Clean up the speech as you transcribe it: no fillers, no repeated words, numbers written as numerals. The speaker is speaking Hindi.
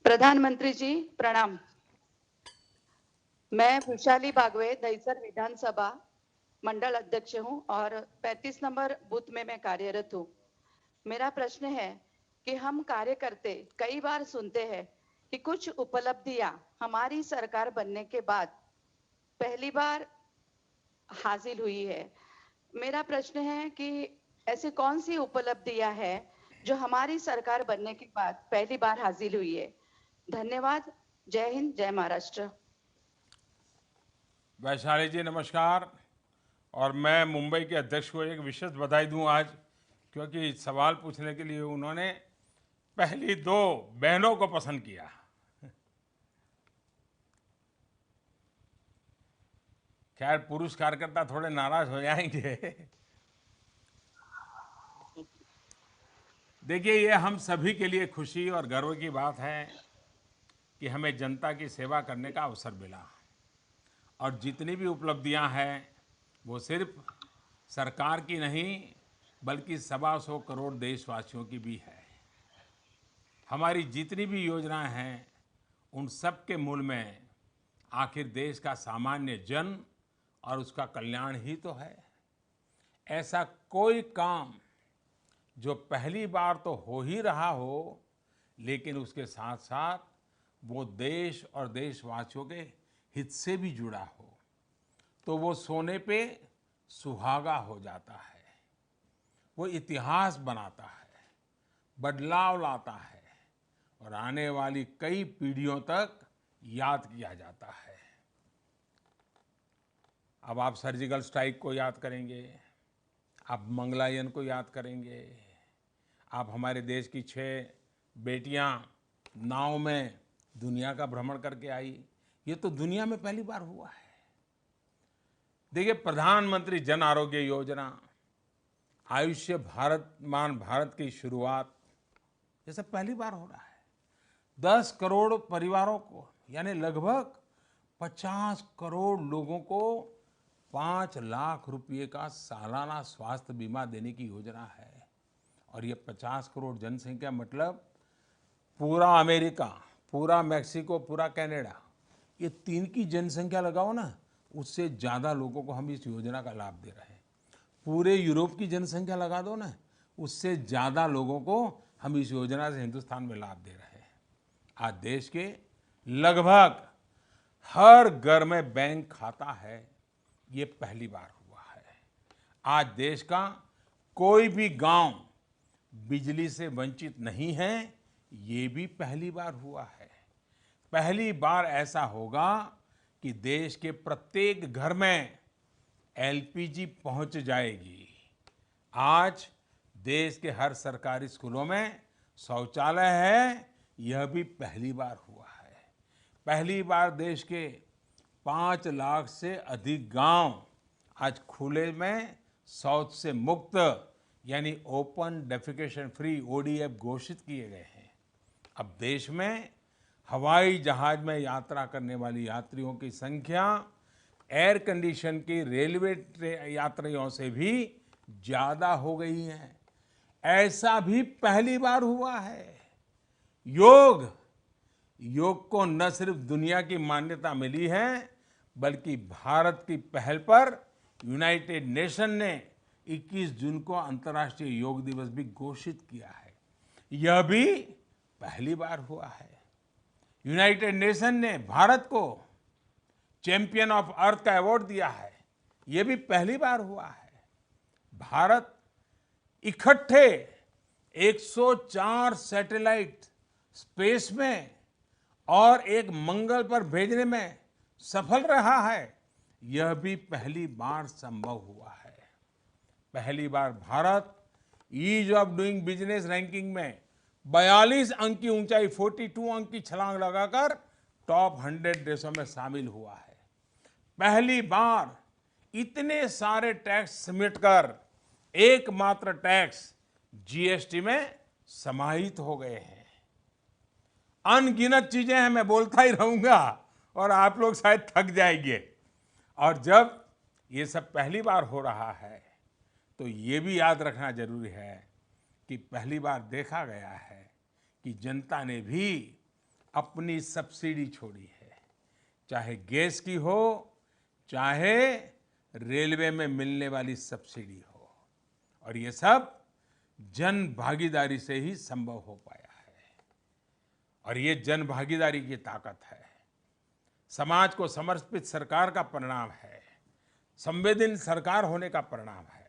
प्रधानमंत्री जी प्रणाम। मैं वैशाली बागवे दहिसर विधानसभा मंडल अध्यक्ष हूं और 35 नंबर बूथ में मैं कार्यरत हूं। मेरा प्रश्न है कि हम कार्यकर्ते कई बार सुनते हैं कि कुछ उपलब्धियां हमारी सरकार बनने के बाद पहली बार हासिल हुई है। मेरा प्रश्न है कि ऐसी कौन सी उपलब्धियां हैं जो हमारी सरकार बनने के बाद पहली बार हासिल हुई है। धन्यवाद। जय हिंद, जय महाराष्ट्र। वैशाली जी नमस्कार। और मैं मुंबई के अध्यक्ष को एक विशेष बधाई दूं आज, क्योंकि सवाल पूछने के लिए उन्होंने पहली दो बहनों को पसंद किया। खैर, पुरुष कार्यकर्ता थोड़े नाराज हो जाएंगे। देखिए, ये हम सभी के लिए खुशी और गर्व की बात है कि हमें जनता की सेवा करने का अवसर मिला। और जितनी भी उपलब्धियां हैं वो सिर्फ सरकार की नहीं बल्कि 125 करोड़ देशवासियों की भी है। हमारी जितनी भी योजनाएं हैं उन सब के मूल में आखिर देश का सामान्य जन और उसका कल्याण ही तो है। ऐसा कोई काम जो पहली बार तो हो ही रहा हो, लेकिन उसके साथ साथ वो देश और देशवासियों के हित से भी जुड़ा हो, तो वो सोने पे सुहागा हो जाता है। वो इतिहास बनाता है, बदलाव लाता है और आने वाली कई पीढ़ियों तक याद किया जाता है। अब आप सर्जिकल स्ट्राइक को याद करेंगे, आप मंगलायन को याद करेंगे, आप हमारे देश की 6 बेटियां नाव में दुनिया का भ्रमण करके आई। ये तो दुनिया में पहली बार हुआ है। देखिए, प्रधानमंत्री जन आरोग्य योजना, आयुष्य भारतमान भारत की शुरुआत, ये सब पहली बार हो रहा है। 10 करोड़ परिवारों को, यानी लगभग 50 करोड़ लोगों को 5 लाख रुपए का सालाना स्वास्थ्य बीमा देने की योजना है। और ये 50 करोड़ जनसंख्या मतलब पूरा अमेरिका, पूरा मैक्सिको, पूरा कनाडा, ये 3 की जनसंख्या लगाओ ना, उससे ज़्यादा लोगों को हम इस योजना का लाभ दे रहे हैं। पूरे यूरोप की जनसंख्या लगा दो ना, उससे ज़्यादा लोगों को हम इस योजना से हिंदुस्तान में लाभ दे रहे हैं। आज देश के लगभग हर घर में बैंक खाता है, ये पहली बार हुआ है। आज देश का कोई भी गांव बिजली से वंचित नहीं है, ये भी पहली बार हुआ है। पहली बार ऐसा होगा कि देश के प्रत्येक घर में एलपीजी पहुंच जाएगी। आज देश के हर सरकारी स्कूलों में शौचालय है, यह भी पहली बार हुआ है। पहली बार देश के 5 लाख से अधिक गांव आज खुले में शौच से मुक्त, यानी ओपन डेफिकेशन फ्री, ओडीएफ घोषित किए गए हैं। अब देश में हवाई जहाज में यात्रा करने वाली यात्रियों की संख्या एयर कंडीशन की रेलवे यात्रियों से भी ज्यादा हो गई है। ऐसा भी पहली बार हुआ है। योग योग को न सिर्फ दुनिया की मान्यता मिली है, बल्कि भारत की पहल पर यूनाइटेड नेशन ने 21 जून को अंतर्राष्ट्रीय योग दिवस भी घोषित किया है। यह भी पहली बार हुआ है। यूनाइटेड नेशन ने भारत को चैंपियन ऑफ अर्थ का अवार्ड दिया है, यह भी पहली बार हुआ है। भारत इकट्ठे 104 सैटेलाइट स्पेस में और एक मंगल पर भेजने में सफल रहा है, यह भी पहली बार संभव हुआ है। पहली बार Bharat ease of doing business ranking में 42 अंक की ऊंचाई, 42 अंक की छलांग लगाकर टॉप 100 देशों में शामिल हुआ है। पहली बार इतने सारे टैक्स समेटकर एकमात्र टैक्स जीएसटी में समाहित हो गए हैं। अनगिनत चीजें हैं, मैं बोलता ही रहूंगा और आप लोग शायद थक जाएंगे। और जब ये सब पहली बार हो रहा है तो ये भी याद रखना जरूरी है कि पहली बार देखा गया है कि जनता ने भी अपनी सब्सिडी छोड़ी है, चाहे गैस की हो, चाहे रेलवे में मिलने वाली सब्सिडी हो। और ये सब जन भागीदारी से ही संभव हो पाया है। और ये जन भागीदारी की ताकत है, समाज को समर्पित सरकार का परिणाम है, संवेदनशील सरकार होने का परिणाम है।